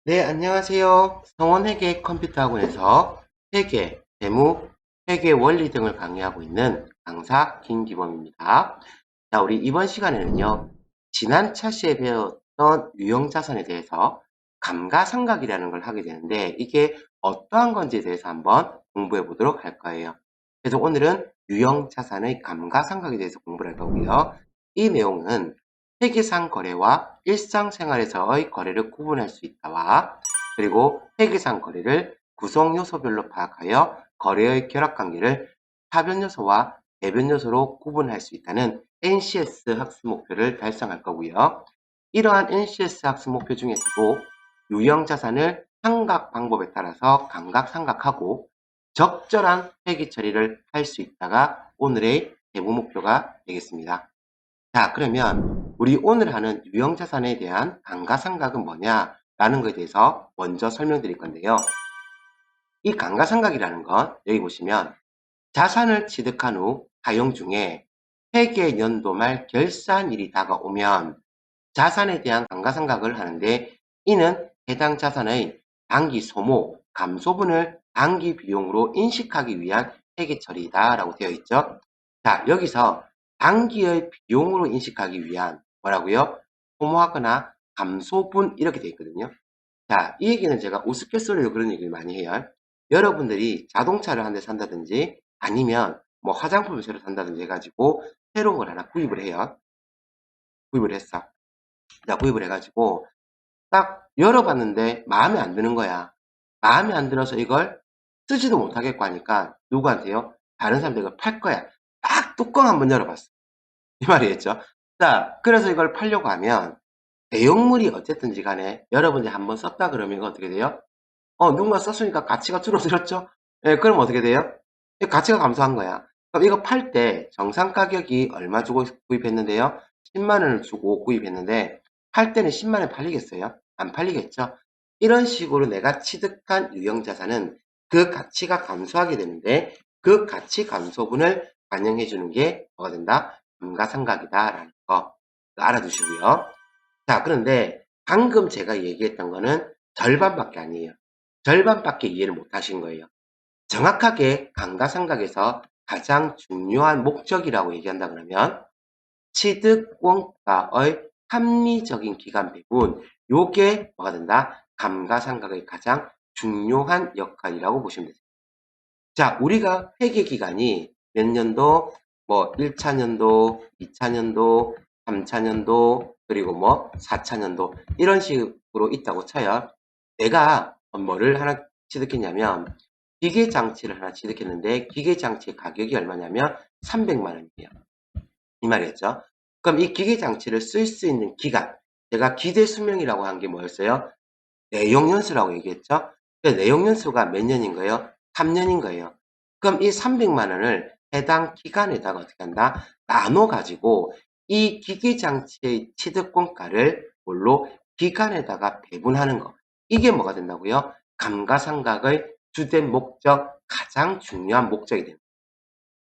네, 안녕하세요. 성원회계 컴퓨터학원에서 회계, 재무, 회계 원리 등을 강의하고 있는 강사 김기범입니다. 자, 우리 이번 시간에는요, 지난 차시에 배웠던 유형자산에 대해서 감가상각이라는 걸 하게 되는데, 이게 어떠한 건지에 대해서 한번 공부해 보도록 할 거예요. 그래서 오늘은 유형자산의 감가상각에 대해서 공부를 할 거고요. 이 내용은 회계상 거래와 일상생활에서의 거래를 구분할 수 있다와 그리고 회계상 거래를 구성 요소별로 파악하여 거래의 결합관계를 타변 요소와 배변 요소로 구분할 수 있다는 NCS 학습 목표를 달성할 거고요. 이러한 NCS 학습 목표 중에서도 유형 자산을 상각 방법에 따라서 감각상각하고 적절한 회계 처리를 할 수 있다가 오늘의 대부 목표가 되겠습니다. 자, 그러면 우리 오늘 하는 유형자산에 대한 감가상각은 뭐냐라는 것에 대해서 먼저 설명드릴 건데요. 이 감가상각이라는 건 여기 보시면 자산을 취득한 후 사용 중에 회계 연도 말 결산일이 다가오면 자산에 대한 감가상각을 하는데 이는 해당 자산의 단기 소모, 감소분을 단기 비용으로 인식하기 위한 회계 처리다라고 되어 있죠. 자, 여기서 단기의 비용으로 인식하기 위한 뭐라고요? 소모하거나 감소분 이렇게 되어 있거든요. 자, 이 얘기는 제가 우스갯소리로 그런 얘기를 많이 해요. 여러분들이 자동차를 한 대 산다든지 아니면 뭐 화장품을 새로 산다든지 해가지고 새로운 걸 하나 구입을 해요. 구입을 했어. 자, 구입을 해가지고 딱 열어봤는데 마음에 안 드는 거야. 마음에 안 들어서 이걸 쓰지도 못하겠고 하니까 누구한테요? 다른 사람들 이걸 팔 거야. 딱 뚜껑 한번 열어봤어. 이 말이겠죠? 자, 그래서 이걸 팔려고 하면 내용물이 어쨌든지 간에 여러분이 한번 썼다 그러면 이거 어떻게 돼요? 누군가 썼으니까 가치가 줄어들었죠? 예, 그럼 어떻게 돼요? 가치가 감소한 거야. 그럼 이거 팔 때 정상 가격이 얼마 주고 구입했는데요? 10만 원을 주고 구입했는데 팔 때는 10만 원 팔리겠어요? 안 팔리겠죠? 이런 식으로 내가 취득한 유형자산은 그 가치가 감소하게 되는데 그 가치 감소분을 반영해 주는 게 뭐가 된다? 감가상각이다라는 거 알아두시고요. 자, 그런데 방금 제가 얘기했던 거는 절반밖에 아니에요. 절반밖에 이해를 못 하신 거예요. 정확하게 감가상각에서 가장 중요한 목적이라고 얘기한다 그러면 취득원가의 합리적인 기간 배분, 요게 뭐가 된다? 감가상각의 가장 중요한 역할이라고 보시면 되죠. 자, 우리가 회계기간이 몇 년도, 뭐 1차년도, 2차년도, 3차년도, 그리고 뭐 4차년도 이런 식으로 있다고 쳐요. 내가 뭐를 하나 취득했냐면 기계장치를 하나 취득했는데 기계장치 가격이 얼마냐면 300만 원이에요. 이 말이었죠. 그럼 이 기계장치를 쓸 수 있는 기간, 제가 기대 수명이라고 한 게 뭐였어요? 내용연수라고 얘기했죠. 내용연수가 몇 년인 거예요? 3년인 거예요. 그럼 이 300만 원을 해당 기간에다가 어떻게 한다? 나눠 가지고 이 기계장치의 취득권가를 뭘로? 기간에다가 배분하는 거. 이게 뭐가 된다고요? 감가상각의 주된 목적, 가장 중요한 목적이 됩니다.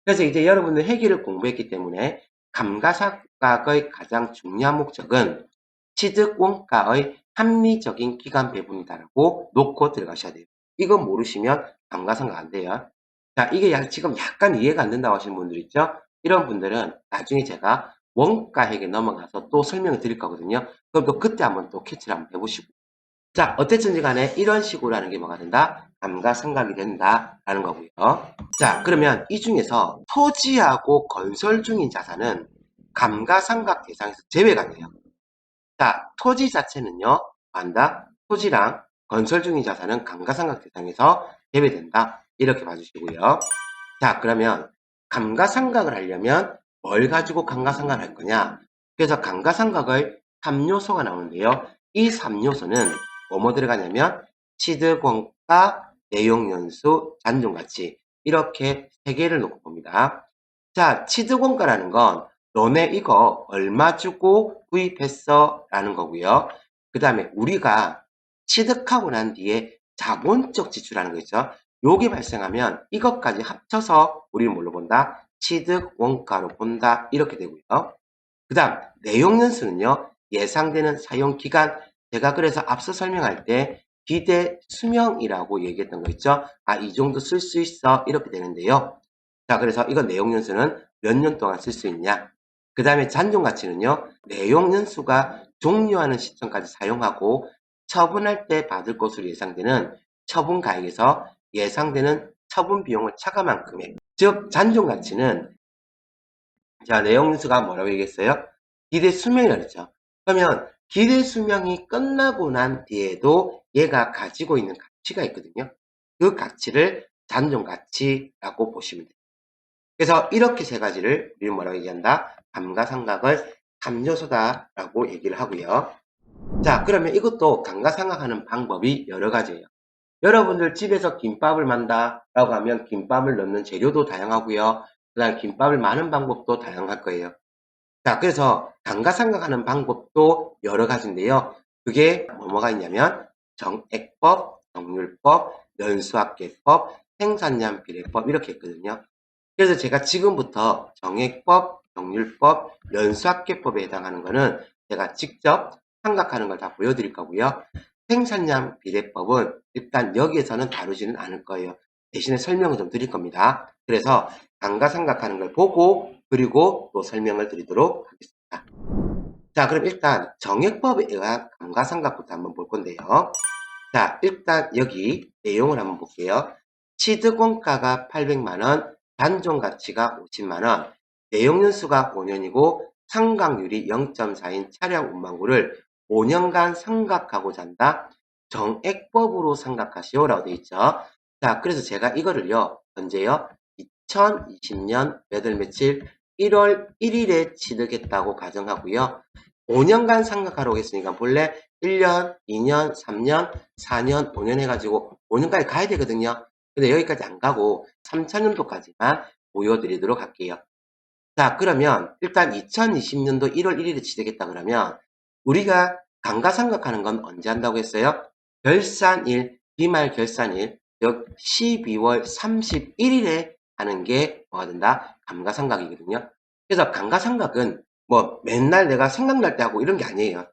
그래서 이제 여러분들 회계를 공부했기 때문에 감가상각의 가장 중요한 목적은 취득원가의 합리적인 기간 배분이다라고 놓고 들어가셔야 돼요. 이거 모르시면 감가상각 안 돼요. 자, 이게 지금 약간 이해가 안 된다고 하시는 분들 있죠? 이런 분들은 나중에 제가 원가액에 넘어가서 또 설명을 드릴 거거든요. 그럼 또 그때 한번 또 캐치를 한번 해보시고. 자, 어쨌든지 간에 이런 식으로 하는 게 뭐가 된다? 감가상각이 된다라는 거고요. 자, 그러면 이 중에서 토지하고 건설 중인 자산은 감가상각 대상에서 제외가 돼요. 자, 토지 자체는요, 한다? 토지랑 건설 중인 자산은 감가상각 대상에서 제외된다. 이렇게 봐주시고요. 자, 그러면 감가상각을 하려면 뭘 가지고 감가상각을 할 거냐? 그래서 감가상각의 3요소가 나오는데요. 이 3요소는 뭐뭐 들어가냐면 취득원가, 내용연수, 잔존가치 이렇게 세 개를 놓고 봅니다. 자, 취득원가라는 건 너네 이거 얼마 주고 구입했어? 라는 거고요. 그 다음에 우리가 취득하고 난 뒤에 자본적 지출하는 거 있죠. 요게 발생하면 이것까지 합쳐서 우리는 뭘로 본다? 취득 원가로 본다. 이렇게 되고요. 그 다음 내용 연수는요. 예상되는 사용 기간 제가 그래서 앞서 설명할 때 기대 수명이라고 얘기했던 거 있죠? 아, 이 정도 쓸 수 있어. 이렇게 되는데요. 자, 그래서 이건 내용 연수는 몇 년 동안 쓸 수 있냐? 그 다음에 잔존 가치는요, 내용 연수가 종료하는 시점까지 사용하고 처분할 때 받을 것으로 예상되는 처분 가액에서 예상되는 처분 비용을 차감한 금액. 즉, 잔존 가치는 자, 내용 연수가 뭐라고 얘기했어요? 기대 수명이라고 했죠. 그러면 기대 수명이 끝나고 난 뒤에도 얘가 가지고 있는 가치가 있거든요. 그 가치를 잔존 가치라고 보시면 돼요. 그래서 이렇게 세 가지를 우리는 뭐라고 얘기한다? 감가상각을 감요소다라고 얘기를 하고요. 자, 그러면 이것도 감가상각하는 방법이 여러 가지예요. 여러분들 집에서 김밥을 만다라고 하면 김밥을 넣는 재료도 다양하고요. 그 다음 김밥을 마는 방법도 다양할 거예요. 자, 그래서 감가상각하는 방법도 여러 가지인데요. 그게 뭐가 있냐면 정액법, 정률법, 연수합계법, 생산량 비례법 이렇게 있거든요. 그래서 제가 지금부터 정액법, 정률법, 연수합계법에 해당하는 거는 제가 직접 삼각하는 걸 다 보여드릴 거고요. 생산량 비례법은 일단 여기에서는 다루지는 않을 거예요. 대신에 설명을 좀 드릴 겁니다. 그래서 감가상각하는 걸 보고 그리고 또 설명을 드리도록 하겠습니다. 자, 그럼 일단 정액법에 의한 감가상각부터 한번 볼 건데요. 자, 일단 여기 내용을 한번 볼게요. 취득원가가 800만원, 단종가치가 50만원, 내용연수가 5년이고 상각률이 0.4인 차량 운반구를 5년간 상각하고자 한다. 정액법으로 상각하시오 라고 되어 있죠. 자, 그래서 제가 이거를요, 언제요? 2020년 몇 월 며칠 1월 1일에 취득했다고 가정하고요. 5년간 상각하라고 했으니까 본래 1년, 2년, 3년, 4년, 5년 해가지고 5년까지 가야 되거든요. 근데 여기까지 안 가고 3차년도까지만 보여드리도록 할게요. 자, 그러면 일단 2020년도 1월 1일에 취득했다 그러면 우리가 감가상각하는 건 언제 한다고 했어요? 결산일, 기말 결산일, 즉 12월 31일에 하는 게 뭐가 된다? 감가상각이거든요. 그래서 감가상각은 뭐 맨날 내가 생각날 때 하고 이런 게 아니에요.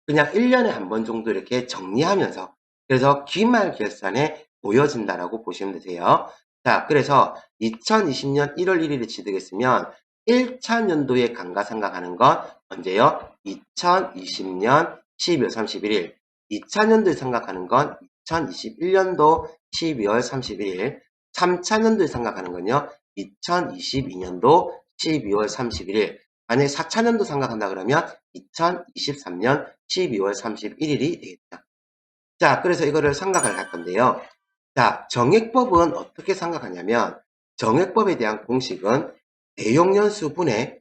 그냥 1년에 한 번 정도 이렇게 정리하면서 그래서 기말 결산에 보여진다라고 보시면 되세요. 자, 그래서 2020년 1월 1일에 취득했으면 1차 년도에 감가상각하는 건 언제요? 2020년 12월 31일. 2차 년도에 상각하는 건 2021년도 12월 31일. 3차 년도에 상각하는 건요. 2022년도 12월 31일. 만약에 4차 년도 상각한다 그러면 2023년 12월 31일이 되겠죠. 자, 그래서 이거를 상각을 할 건데요. 자, 정액법은 어떻게 상각하냐면 정액법에 대한 공식은 내용연수분의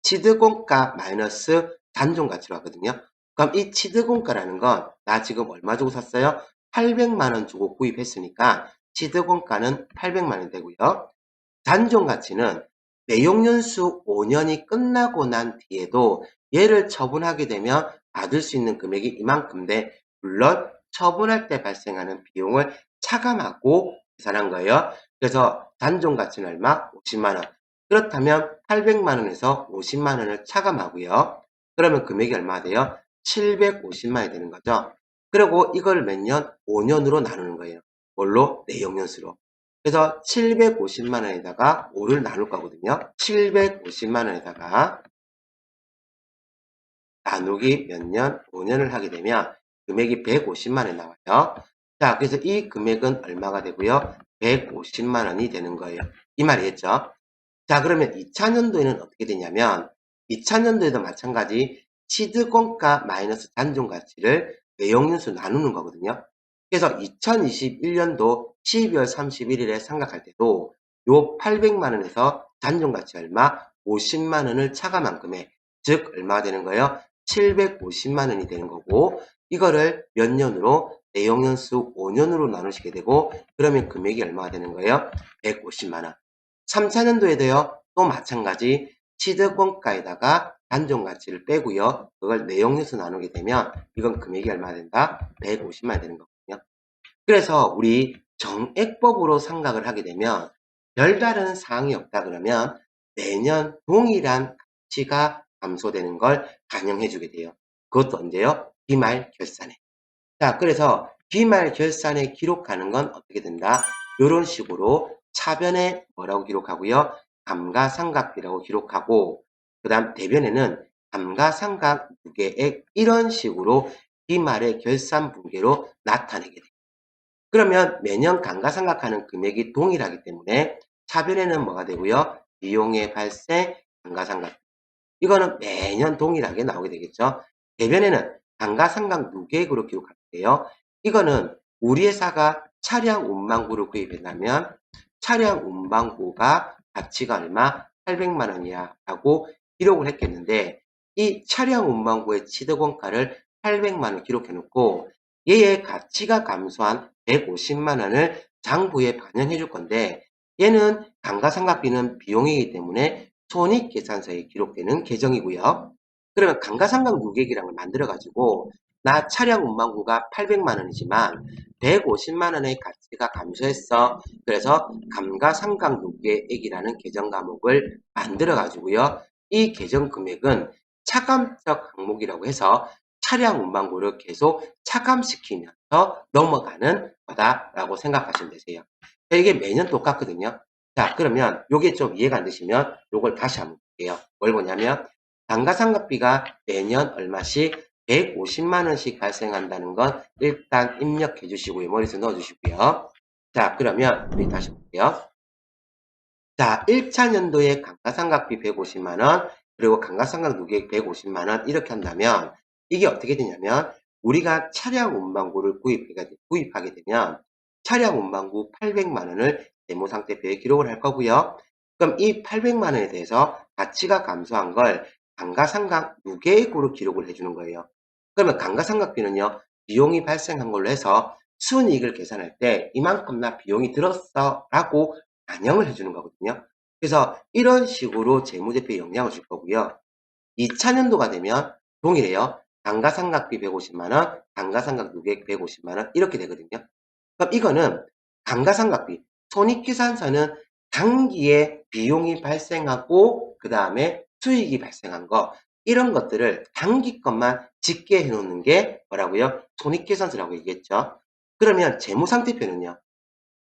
취득원가 마이너스 단종가치로 하거든요. 그럼 이 취득원가라는 건 나 지금 얼마 주고 샀어요? 800만원 주고 구입했으니까 취득원가는 800만원 되고요. 단종가치는 내용연수 5년이 끝나고 난 뒤에도 얘를 처분하게 되면 받을 수 있는 금액이 이만큼인데 물론 처분할 때 발생하는 비용을 차감하고 계산한 거예요. 그래서 단종가치는 얼마? 50만원. 그렇다면 800만원에서 50만원을 차감하고요. 그러면 금액이 얼마 돼요? 750만원이 되는 거죠. 그리고 이걸 몇 년? 5년으로 나누는 거예요. 뭘로? 내용연수로. 그래서 750만원에다가 5를 나눌 거거든요. 750만원에다가 나누기 몇 년? 5년을 하게 되면 금액이 150만원이 나와요. 자, 그래서 이 금액은 얼마가 되고요? 150만원이 되는 거예요. 이 말이겠죠? 자, 그러면 2차 년도에는 어떻게 되냐면 2차 년도에도 마찬가지 취득원가 마이너스 단종가치를 내용연수 나누는 거거든요. 그래서 2021년도 12월 31일에 상각할 때도 요 800만원에서 단종가치 얼마? 50만원을 차감한 금액, 즉 얼마가 되는 거예요? 750만원이 되는 거고 이거를 몇 년으로? 내용연수 5년으로 나누시게 되고 그러면 금액이 얼마가 되는 거예요? 150만원. 3차년도에도요. 또 마찬가지 취득원가에다가 단종가치를 빼고요. 그걸 내용연수 나누게 되면 이건 금액이 얼마 된다? 150만원 되는 거거든요. 그래서 우리 정액법으로 상각을 하게 되면 별다른 사항이 없다 그러면 매년 동일한 가치가 감소되는 걸 반영해 주게 돼요. 그것도 언제요? 기말 결산에. 자, 그래서 기말 결산에 기록하는 건 어떻게 된다? 이런 식으로 차변에 뭐라고 기록하고요? 감가상각비라고 기록하고, 그 다음 대변에는 감가상각 무게액 이런 식으로 기말의 결산 분계로 나타내게 돼요. 그러면 매년 감가상각하는 금액이 동일하기 때문에 차변에는 뭐가 되고요? 비용의 발생, 감가상각. 이거는 매년 동일하게 나오게 되겠죠. 대변에는 감가상각 누계액으로 기록할게요. 이거는 우리 회사가 차량 운반구를 구입한다면 차량 운반구가 가치가 얼마? 800만 원이야 라고 기록을 했겠는데, 이 차량 운반구의 취득원가를 800만 원 기록해 놓고 얘의 가치가 감소한 150만 원을 장부에 반영해 줄 건데, 얘는 감가상각비는 비용이기 때문에 손익계산서에 기록되는 계정이고요. 그러면 감가상각 누계액이라는 걸 만들어가지고 나 차량 운반구가 800만 원이지만 150만 원의 가치가 감소했어. 그래서 감가상각 누계액이라는 계정 과목을 만들어가지고요. 이 계정 금액은 차감적 항목이라고 해서 차량 운반구를 계속 차감시키면서 넘어가는 거다라고 생각하시면 되세요. 이게 매년 똑같거든요. 자, 그러면 요게 좀 이해가 안 되시면 요걸 다시 한번 볼게요. 뭘 보냐면 감가상각비가 매년 얼마씩 150만 원씩 발생한다는 건 일단 입력해 주시고요. 머릿속에 넣어 주시고요. 자, 그러면 우리 다시 볼게요. 자, 1차 연도에 감가상각비 150만 원, 그리고 감가상각 누계액 150만 원 이렇게 한다면 이게 어떻게 되냐면 우리가 차량 운반구를 구입하게 되면 차량 운반구 800만 원을 재무상태표에 기록을 할 거고요. 그럼 이 800만 원에 대해서 가치가 감소한 걸 감가상각 누계액으로 기록을 해주는 거예요. 그러면 감가상각비는요, 비용이 발생한 걸로 해서 순이익을 계산할 때 이만큼 나 비용이 들었어 라고 반영을 해주는 거거든요. 그래서 이런 식으로 재무제표에 영향을 줄 거고요. 2차 년도가 되면 동일해요. 감가상각비 150만 원, 감가상각 누계액 150만 원 이렇게 되거든요. 그럼 이거는 감가상각비, 손익계산서는 당기에 비용이 발생하고 그 다음에 수익이 발생한 거 이런 것들을 단기 것만 집계해 놓는 게 뭐라고요? 손익계산서라고 얘기했죠. 그러면 재무상태표는요.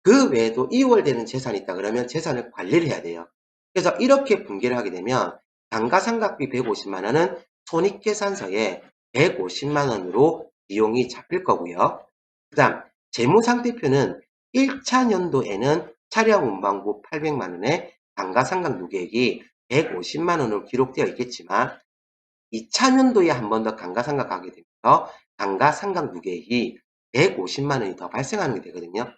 그 외에도 이월되는 재산이 있다 그러면 재산을 관리를 해야 돼요. 그래서 이렇게 분개를 하게 되면 감가상각비 150만 원은 손익계산서에 150만 원으로 비용이 잡힐 거고요. 그 다음 재무상태표는 1차 연도에는 차량 운반구 800만 원에 감가상각 누계액이 150만 원으로 기록되어 있겠지만 2차 년도에 한 번 더 감가상각하게 되면서 감가상각 누계액이 150만 원이 더 발생하는 게 되거든요.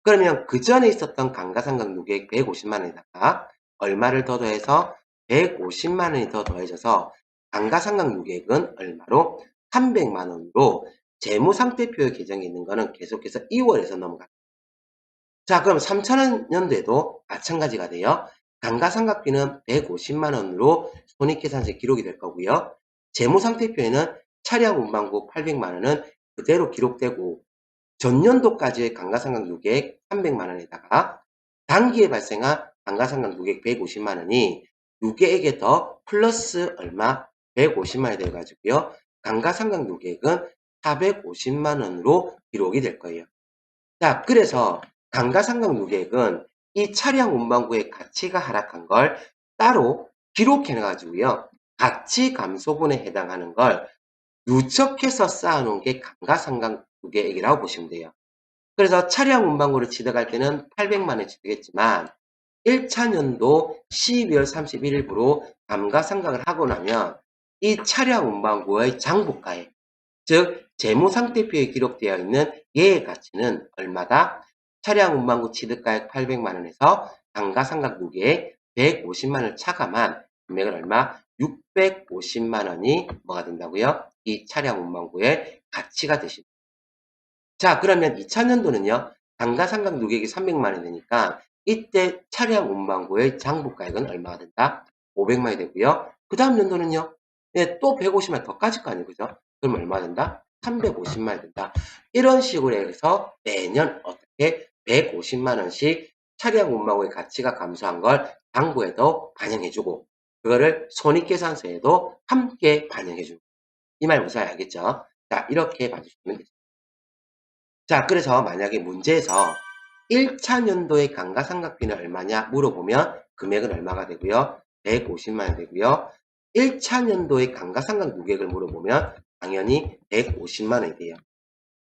그러면 그 전에 있었던 감가상각 누계액 150만 원에다가 얼마를 더 더해서 150만 원이 더 더해져서 감가상각 누계액은 얼마로? 300만 원으로 재무상태표의 계정에 있는 거는 계속해서 2월에서 넘어갑니다. 자, 그럼 3차년도에도 마찬가지가 돼요. 감가상각비는 150만 원으로 손익계산서에 기록이 될 거고요. 재무상태표에는 차량 운반구 800만 원은 그대로 기록되고 전년도까지의 감가상각 누계액 300만 원에다가 단기에 발생한 감가상각 누계액 150만 원이 누계액에 더 플러스 얼마? 150만 원이 돼가지고요. 감가상각 누계액은 450만 원으로 기록이 될 거예요. 자, 그래서 감가상각 누계액은 이 차량 운반구의 가치가 하락한 걸 따로 기록해놔가지고요. 가치 감소분에 해당하는 걸 누적해서 쌓아놓은 게 감가상각 누계액이라고 보시면 돼요. 그래서 차량 운반구를 취득할 때는 800만 원 취득했지만 1차 년도 12월 31일부로 감가상각을 하고 나면 이 차량 운반구의 장부가액, 즉 재무상태표에 기록되어 있는 얘의 가치는 얼마다? 차량 운반구 취득가액 800만 원에서 감가상각 누계액 150만 원을 차감한 금액은 얼마? 650만 원이 뭐가 된다고요? 이 차량 운반구의 가치가 되십니다. 자, 그러면 2차 년도는요. 감가상각 누계액이 300만 원이 되니까 이때 차량 운반구의 장부가액은 얼마가 된다? 500만 원이 되고요. 그 다음 연도는요. 네, 또 150만 원 더 까질 거 아니에요. 그죠? 그럼 얼마 된다? 350만 원이 된다. 이런 식으로 해서 매년 어떻게 150만 원씩 차량 운반구의 가치가 감소한 걸 장부에도 반영해주고 그거를 손익계산서에도 함께 반영해주고 이 말 무슨 말인지 알겠죠? 자, 이렇게 봐주시면 됩니다. 자, 그래서 만약에 문제에서 1차 연도의 감가상각비는 얼마냐 물어보면 금액은 얼마가 되고요. 150만 원 되고요. 1차 연도의 감가상각 누계액을 물어보면 당연히 150만 원이 돼요.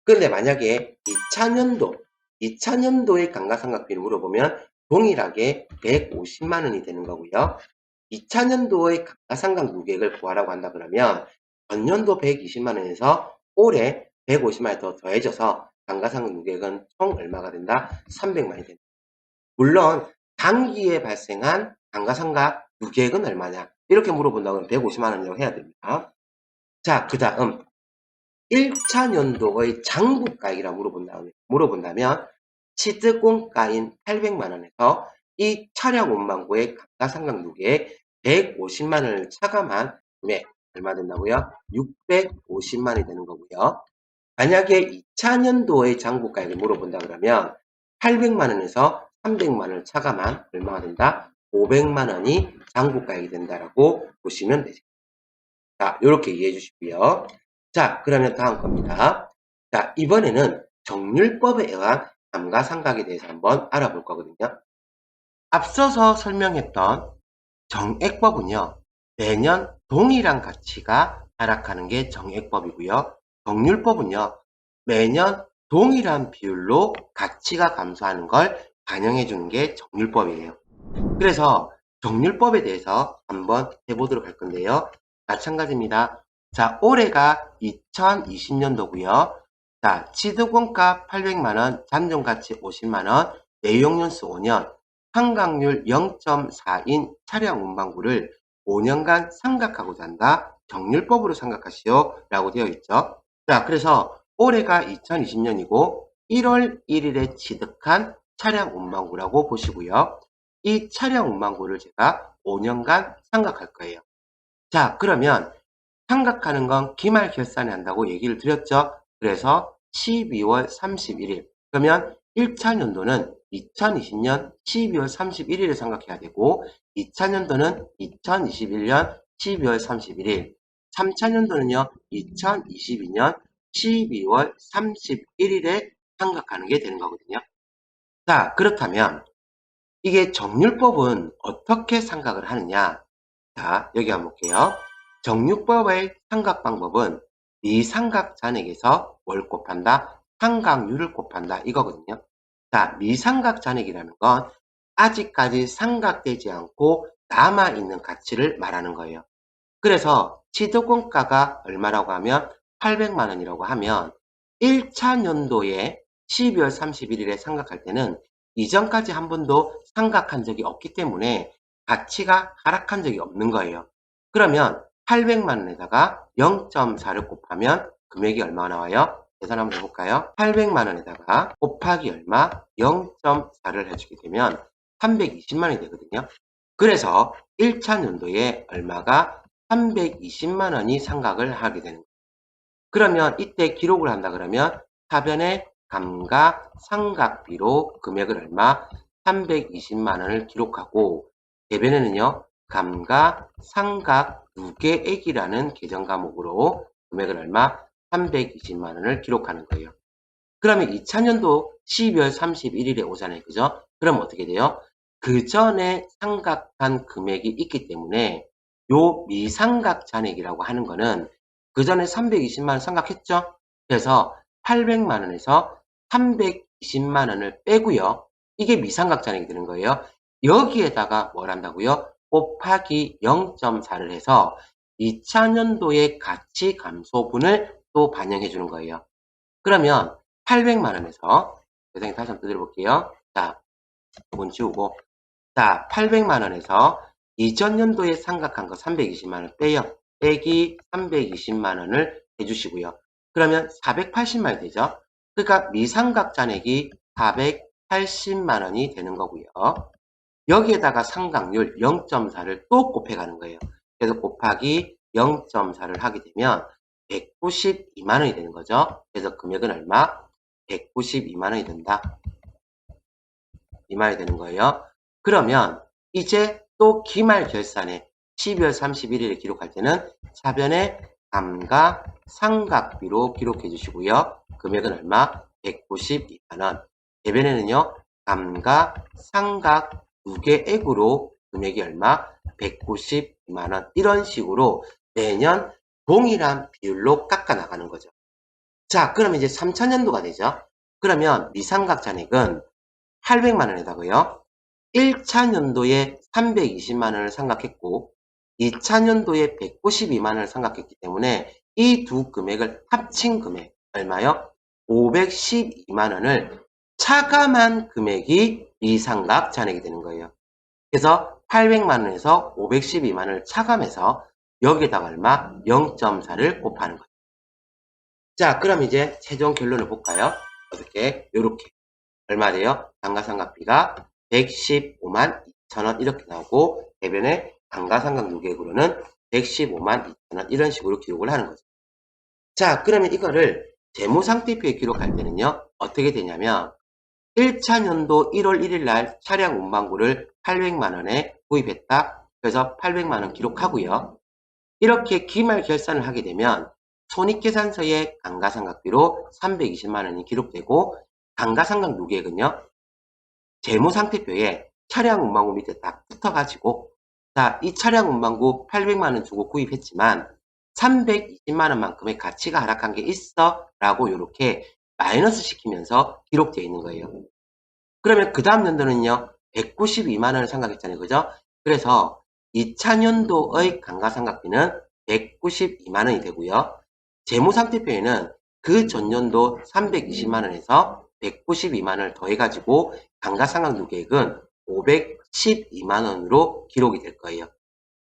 근데 만약에 2차 연도의 감가상각비를 물어보면 동일하게 150만 원이 되는 거고요. 2차 연도의 감가상각 누계액을 구하라고 한다 그러면 전년도 120만 원에서 올해 150만 원이 더 더해져서 감가상각 누계액은 총 얼마가 된다? 300만 원이 된다. 물론 당기에 발생한 감가상각 누계액은 얼마냐? 이렇게 물어본다면 150만 원이라고 해야 됩니다. 자, 그 다음 1차 연도의 장부가액이라고 물어본다면 취득원가인 800만 원에서 이 차량 운반고의 감가상각 누계액 150만 원을 차감한 금액 얼마 된다고요? 650만 원이 되는 거고요. 만약에 2차 연도의 장부가액을 물어본다 그러면 800만 원에서 300만 원을 차감한 얼마가 된다? 500만 원이 장부가액이 된다라고 보시면 되죠. 자, 이렇게 이해해 주시고요. 자, 그러면 다음 겁니다. 자, 이번에는 정률법에 의한 감가상각에 대해서 한번 알아볼 거거든요. 앞서서 설명했던 정액법은요, 매년 동일한 가치가 하락하는 게 정액법이고요. 정률법은요, 매년 동일한 비율로 가치가 감소하는 걸 반영해 주는 게 정률법이에요. 그래서 정률법에 대해서 한번 해보도록 할 건데요. 마찬가지입니다. 자, 올해가 2020년도고요. 자, 취득원가 800만원, 잔존가치 50만원, 내용연수 5년, 상각률 0.4인 차량 운반구를 5년간 상각하고자 한다. 정률법으로 상각하시오 라고 되어 있죠. 자, 그래서 올해가 2020년이고 1월 1일에 취득한 차량 운반구라고 보시고요. 이 차량 운반구를 제가 5년간 상각할 거예요. 자, 그러면 상각하는 건 기말 결산에 한다고 얘기를 드렸죠. 그래서 12월 31일. 그러면 1차 년도는 2020년 12월 31일에 상각해야 되고 2차 년도는 2021년 12월 31일. 3차 년도는요. 2022년 12월 31일에 상각하는 게 되는 거거든요. 자, 그렇다면 이게 정률법은 어떻게 상각을 하느냐? 자, 여기 한번 볼게요. 정률법의 상각 방법은 미상각 잔액에서 뭘 곱한다? 상각률을 곱한다. 이거거든요. 자, 미상각 잔액이라는 건 아직까지 상각되지 않고 남아있는 가치를 말하는 거예요. 그래서 취득원가가 얼마라고 하면 800만 원이라고 하면 1차 연도에 12월 31일에 상각할 때는 이전까지 한 번도 상각한 적이 없기 때문에 가치가 하락한 적이 없는 거예요. 그러면 800만 원에다가 0.4를 곱하면 금액이 얼마 나와요? 계산 한번 해볼까요? 800만 원에다가 곱하기 얼마? 0.4를 해주게 되면 320만 원이 되거든요. 그래서 1차 연도에 얼마가 320만 원이 상각을 하게 되는 거예요. 그러면 이때 기록을 한다 그러면 하변에 감가상각비로 금액을 얼마? 320만 원을 기록하고 대변에는요. 감가상각 누계액이라는 계정 과목으로 금액을 얼마? 320만 원을 기록하는 거예요. 그러면 2차년도 12월 31일에 오잖아요. 그죠? 그럼 어떻게 돼요? 그 전에 상각한 금액이 있기 때문에 요 미상각 잔액이라고 하는 거는 그 전에 320만 원 상각했죠? 그래서 800만 원에서 320만 원을 빼고요. 이게 미상각 잔액이 되는 거예요. 여기에다가 뭘 한다고요? 곱하기 0.4를 해서 2차 년도의 가치 감소분을 또 반영해 주는 거예요. 그러면 800만 원에서 세상에 다시 한번 두드려 볼게요. 자, 이건 지우고 자, 800만 원에서 이전 연도에 상각한 거 320만 원 빼요. 빼기 320만 원을 해주시고요. 그러면 480만 원이 되죠. 그러니까 미상각 잔액이 480만 원이 되는 거고요. 여기에다가 상각률 0.4를 또 곱해가는 거예요. 그래서 곱하기 0.4를 하게 되면 192만 원이 되는 거죠. 그래서 금액은 얼마? 192만 원이 된다. 이 말이 되는 거예요. 그러면 이제 또 기말 결산에 12월 31일에 기록할 때는 사변에 감가상각비로 기록해 주시고요. 금액은 얼마? 192만원. 대변에는요, 감가상각 무게액으로 금액이 얼마? 192만원. 이런 식으로 매년 동일한 비율로 깎아 나가는 거죠. 자, 그러면 이제 3000년도가 되죠. 그러면 미상각 잔액은 800만원에다가요. 1차년도에 320만원을 상각했고 2차년도에 192만원을 상각했기 때문에 이 두 금액을 합친 금액 얼마요? 512만원을 차감한 금액이 미상각 잔액이 되는 거예요. 그래서 800만원에서 512만원을 차감해서 여기에다가 얼마? 0.4를 곱하는 거예요. 자, 그럼 이제 최종 결론을 볼까요? 어떻게? 요렇게. 얼마 돼요? 감가상각비가 115만 2천원 이렇게 나오고 대변에 감가상각 누계액으로는 115만 2천원 이런 식으로 기록을 하는 거죠. 자, 그러면 이거를 재무상태표에 기록할 때는요. 어떻게 되냐면 1차 년도 1월 1일 날 차량 운반구를 800만원에 구입했다. 그래서 800만원 기록하고요. 이렇게 기말 결산을 하게 되면 손익계산서에 감가상각비로 320만원이 기록되고 감가상각 누계액은요. 재무상태표에 차량 운반구 밑에 딱 붙어가지고 자, 이 차량 운반구 800만원 주고 구입했지만 320만원만큼의 가치가 하락한 게 있어 라고 이렇게 마이너스 시키면서 기록되어 있는 거예요. 그러면 그 다음 연도는요 192만원을 상각했잖아요. 그죠? 그래서 2차 연도의 감가상각비는 192만원이 되고요. 재무상태표에는 그 전년도 320만원에서 192만원을 더해가지고 감가상각 누계액은 512만원으로 기록이 될 거예요.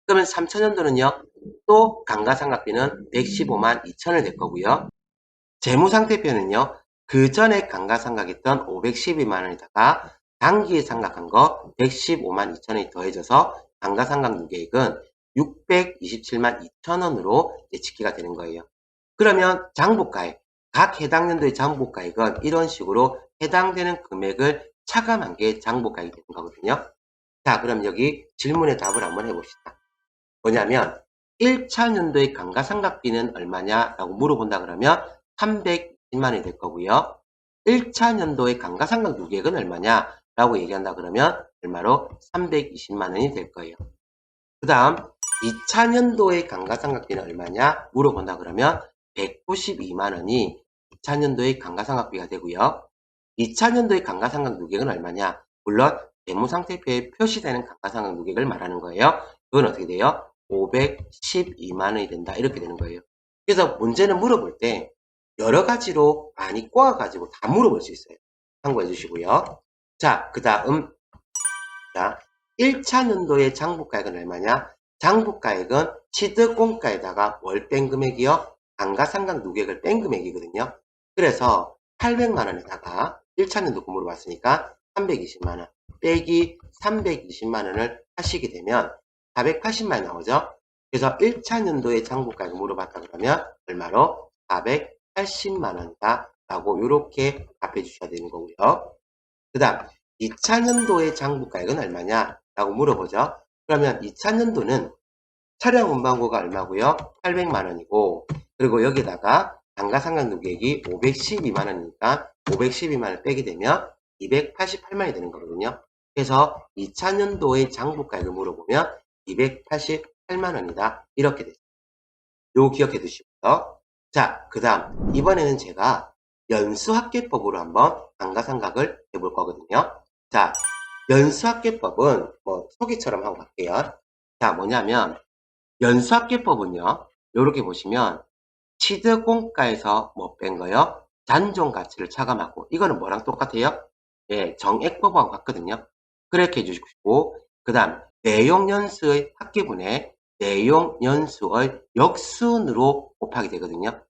그러면 3차년도는요 또 감가상각비는 115만 2천을 될 거고요. 재무상태표는요 그 전에 감가상각했던 512만원에다가 당기에 상각한 거 115만 2천원이 더해져서 감가상각 누계액은 627만 2천원으로 예측기가 되는 거예요. 그러면 장부가액, 각 해당 연도의 장부가액은 이런 식으로 해당되는 금액을 차감한 게 장부가액이 되는 거거든요. 자, 그럼 여기 질문의 답을 한번 해봅시다. 뭐냐면 1차 연도의 감가상각비는 얼마냐 라고 물어본다 그러면 320만원이 될 거고요. 1차 연도의 감가상각 누계액은 얼마냐 라고 얘기한다 그러면 얼마로? 320만원이 될 거예요. 그 다음 2차 연도의 감가상각비는 얼마냐 물어본다 그러면 192만원이 2차 연도의 감가상각비가 되고요. 2차 연도의 감가상각 누계액은 얼마냐? 물론 재무상태표에 표시되는 감가상각 누계액을 말하는 거예요. 그건 어떻게 돼요? 512만원이 된다. 이렇게 되는 거예요. 그래서 문제는 물어볼 때 여러 가지로 많이 꼬아가지고 다 물어볼 수 있어요. 참고해 주시고요. 자, 그 다음 자 1차 연도의 장부가액은 얼마냐? 장부가액은 취득공가에다가 뭘 뺀 금액이요? 감가상각 누계액을 뺀 금액이거든요. 그래서 800만원에다가 1차 연도 거 물어봤으니까 320만원 빼기 320만원을 하시게 되면 480만원이 나오죠. 그래서 1차 연도의 장부가액을 물어봤다 그러면 얼마로? 480만원이다 라고 이렇게 답해 주셔야 되는 거고요. 그 다음 2차 연도의 장부가액은 얼마냐 라고 물어보죠. 그러면 2차 연도는 차량 운반고가 얼마고요? 800만원이고 그리고 여기다가 감가상각 누계액이 512만원이니까 512만원을 빼게 되면 288만원이 되는 거거든요. 그래서 2차 연도의 장부가액을 물어보면 288만원이다. 이렇게 되죠. 요거 기억해 두시고요. 자, 그 다음 이번에는 제가 연수합계법으로 한번 감가상각을 해볼 거거든요. 자, 연수합계법은 뭐 소개처럼 하고 갈게요. 자, 뭐냐면 연수합계법은요. 요렇게 보시면 취득공가에서 뭐 뺀 거요? 잔존가치를 차감하고 이거는 뭐랑 똑같아요? 예, 정액법하고 같거든요. 그렇게 해주시고 그 다음 내용연수의 합계분에 내용연수의 역순으로 곱하게 되거든요.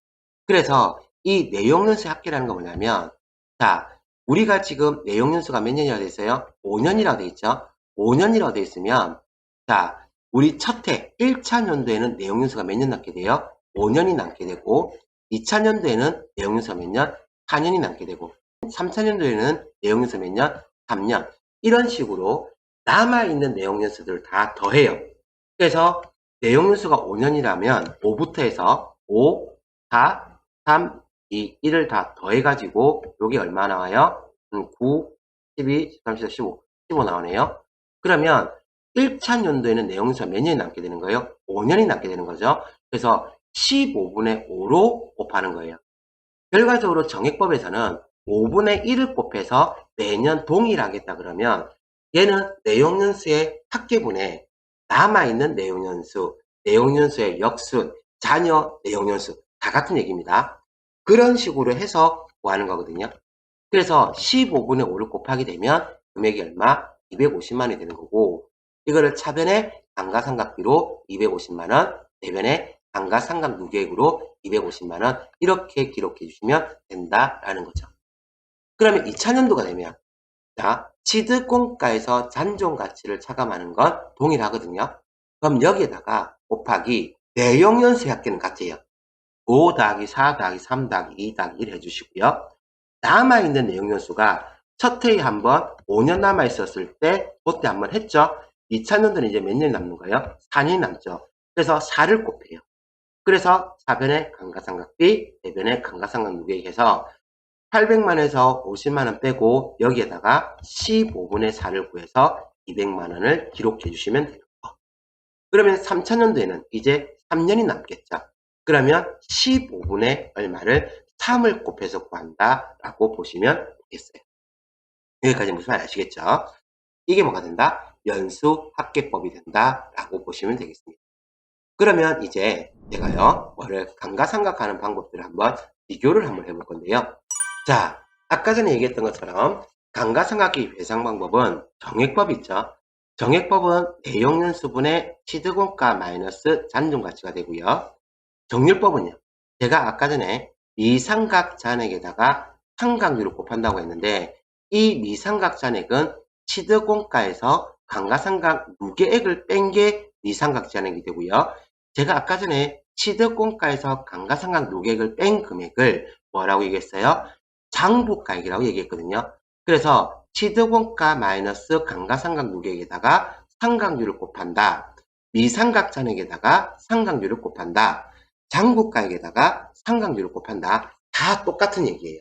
그래서 이 내용연수의 합계라는 건 뭐냐면 자 우리가 지금 내용연수가 몇 년이라고 되어 있어요? 5년이라고 되어 있죠. 5년이라고 되어 있으면 자 우리 첫해 1차 년도에는 내용연수가 몇 년 남게 돼요? 5년이 남게 되고 2차 년도에는 내용연수가 몇 년? 4년이 남게 되고 3차 년도에는 내용연수 몇 년? 3년 이런 식으로 남아있는 내용연수들을 다 더해요. 그래서 내용연수가 5년이라면 5부터 해서 5, 4, 3, 이 1을 다 더해가지고 요게 얼마 나와요? 9, 12, 13, 14, 15, 15 나오네요. 그러면 1차 연도에는 내용연수가 몇 년이 남게 되는 거예요? 5년이 남게 되는 거죠. 그래서 15분의 5로 곱하는 거예요. 결과적으로 정액법에서는 5분의 1을 곱해서 매년 동일하겠다 그러면 얘는 내용연수의 합계분에 남아있는 내용연수, 내용연수의 역순, 잔여 내용연수 다 같은 얘기입니다. 그런 식으로 해서 구하는 거거든요. 그래서 15분의 5를 곱하게 되면 금액이 얼마? 250만원이 되는 거고 이거를 차변의 감가상각비로 250만원, 대변의 감가상각 누계액으로 250만원 이렇게 기록해 주시면 된다라는 거죠. 그러면 2차년도가 되면 자, 취득공가에서 잔존가치를 차감하는 건 동일하거든요. 그럼 여기에다가 곱하기 내용연수의 합계는 같아요. 5 더하기 4 더하기 3 더하기 2 더하기 1 해주시고요. 남아있는 내용연수가 첫 해에 한번 5년 남아있었을 때 그때 한번 했죠. 2차년도는 이제 몇 년이 남는 거예요? 4년이 남죠. 그래서 4를 곱해요. 그래서 4변의 감가상각비, 대변의 감가상각 누계액해서 800만원에서 50만원 빼고 여기에다가 15분의 4를 구해서 200만원을 기록해 주시면 돼요. 그러면 3차년도에는 이제 3년이 남겠죠. 그러면 15분의 얼마를 3을 곱해서 구한다라고 보시면 되겠어요. 여기까지 무슨 말 아시겠죠? 이게 뭐가 된다? 연수합계법이 된다라고 보시면 되겠습니다. 그러면 이제 제가요, 뭐를 감가상각하는 방법들을 한번 비교를 한번 해볼 건데요. 자, 아까 전에 얘기했던 것처럼 감가상각비 배상 방법은 정액법 있죠. 정액법은 내용연수분의 취득원가 마이너스 잔존가치가 되고요. 정률법은요. 제가 아까 전에 미삼각 잔액에다가 상각률을 곱한다고 했는데 이 미삼각 잔액은 취득원가에서 감가상각 누계액을 뺀 게 미삼각 잔액이 되고요. 제가 아까 전에 취득원가에서 감가상각 누계액을 뺀 금액을 뭐라고 얘기했어요? 장부가액이라고 얘기했거든요. 그래서 취득원가 마이너스 감가상각 누계액에다가 상각률을 곱한다. 미삼각 잔액에다가 상각률을 곱한다. 장부가액에다가 상각률을 곱한다. 다 똑같은 얘기예요.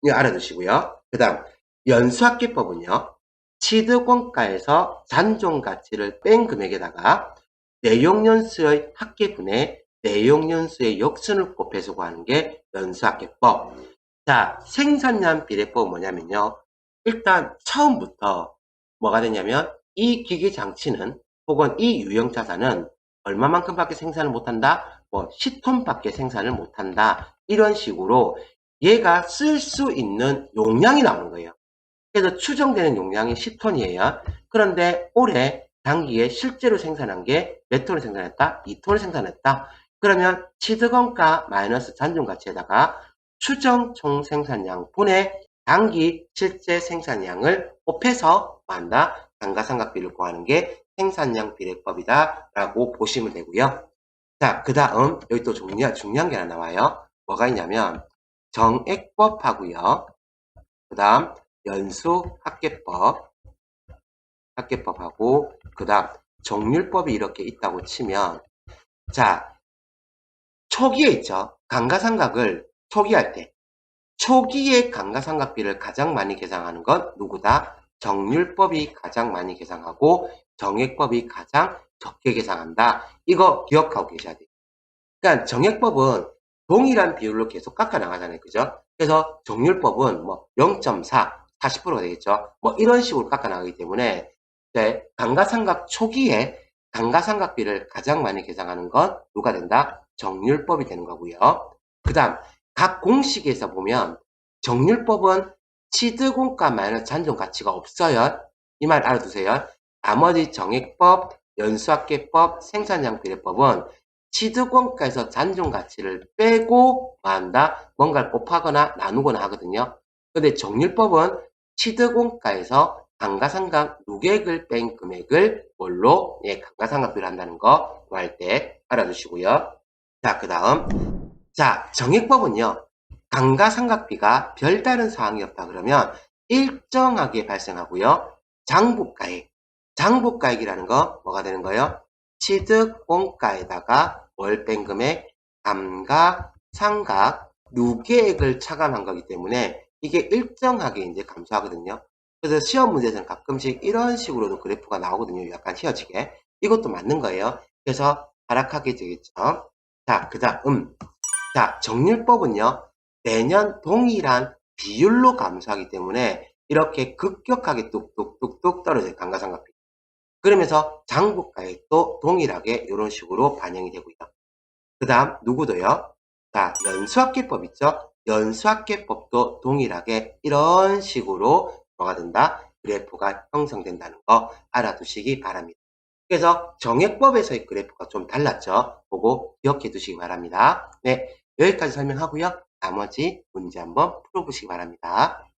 이거 알아두시고요. 그 다음 연수합계법은요. 취득원가에서 잔존가치를 뺀 금액에다가 내용연수의 합계분에 내용연수의 역순을 곱해서 구하는 게 연수합계법. 자, 생산량 비례법은 뭐냐면요. 일단 처음부터 뭐가 되냐면 이 기계 장치는 혹은 이 유형 자산은 얼마만큼밖에 생산을 못한다? 뭐 10톤밖에 생산을 못한다. 이런 식으로 얘가 쓸 수 있는 용량이 나오는 거예요. 그래서 추정되는 용량이 10톤이에요. 그런데 올해 단기에 실제로 생산한 게 몇 톤을 생산했다? 2톤을 생산했다. 그러면 취득원가 마이너스 잔존가치에다가 추정 총 생산량 분의 단기 실제 생산량을 곱해서 구한다. 감가상각비를 구하는 게 생산량 비례법이다 라고 보시면 되고요. 자, 그 다음 여기 또 중요한 게 하나 나와요. 뭐가 있냐면 정액법하고요. 그 다음 연수합계법, 합계법하고 그 다음 정률법이 이렇게 있다고 치면 자, 초기에 있죠. 감가상각을 초기할 때 초기에 감가상각비를 가장 많이 계상하는 건 누구다? 정률법이 가장 많이 계상하고 정액법이 가장 적게 계상한다. 이거 기억하고 계셔야 돼요. 그러니까 정액법은 동일한 비율로 계속 깎아 나가잖아요. 그죠? 그래서 정률법은 뭐 0.4, 40%가 되겠죠. 뭐 이런 식으로 깎아 나가기 때문에 감가상각 초기에 감가상각비를 가장 많이 계상하는 건 누가 된다? 정률법이 되는 거고요. 그 다음 각 공식에서 보면 정률법은 취득원가 마이너스 잔존가치가 없어요. 이 말 알아두세요. 나머지 정액법, 연수합계법, 생산량비례법은 취득원가에서 잔존가치를 빼고 한다. 뭔가를 곱하거나 나누거나 하거든요. 근데 정률법은 취득원가에서 감가상각 누계액을 뺀 금액을 뭘로 감가상각비를 한다는 거 구할 때 알아두시고요. 자, 그 다음 자, 정액법은요. 감가상각비가 별다른 사항이 없다 그러면 일정하게 발생하고요. 장부가액, 장부가액이라는 거 뭐가 되는 거예요? 취득원가에다가 월 뺀 금액 감가상각 누계액을 차감한 거기 때문에 이게 일정하게 이제 감소하거든요. 그래서 시험 문제에서는 가끔씩 이런 식으로도 그래프가 나오거든요. 약간 휘어지게. 이것도 맞는 거예요. 그래서 하락하게 되겠죠. 자, 그 다음. 자, 정률법은요. 매년 동일한 비율로 감소하기 때문에 이렇게 급격하게 뚝뚝뚝뚝 떨어져요. 감가상각비. 그러면서 장부가액도 동일하게 이런 식으로 반영이 되고요. 그 다음 누구도요? 자, 연수학계법 있죠? 연수학계법도 동일하게 이런 식으로 뭐가 된다? 그래프가 형성된다는 거 알아두시기 바랍니다. 그래서 정액법에서의 그래프가 좀 달랐죠? 그거 기억해 두시기 바랍니다. 네, 여기까지 설명하고요. 나머지 문제 한번 풀어보시기 바랍니다.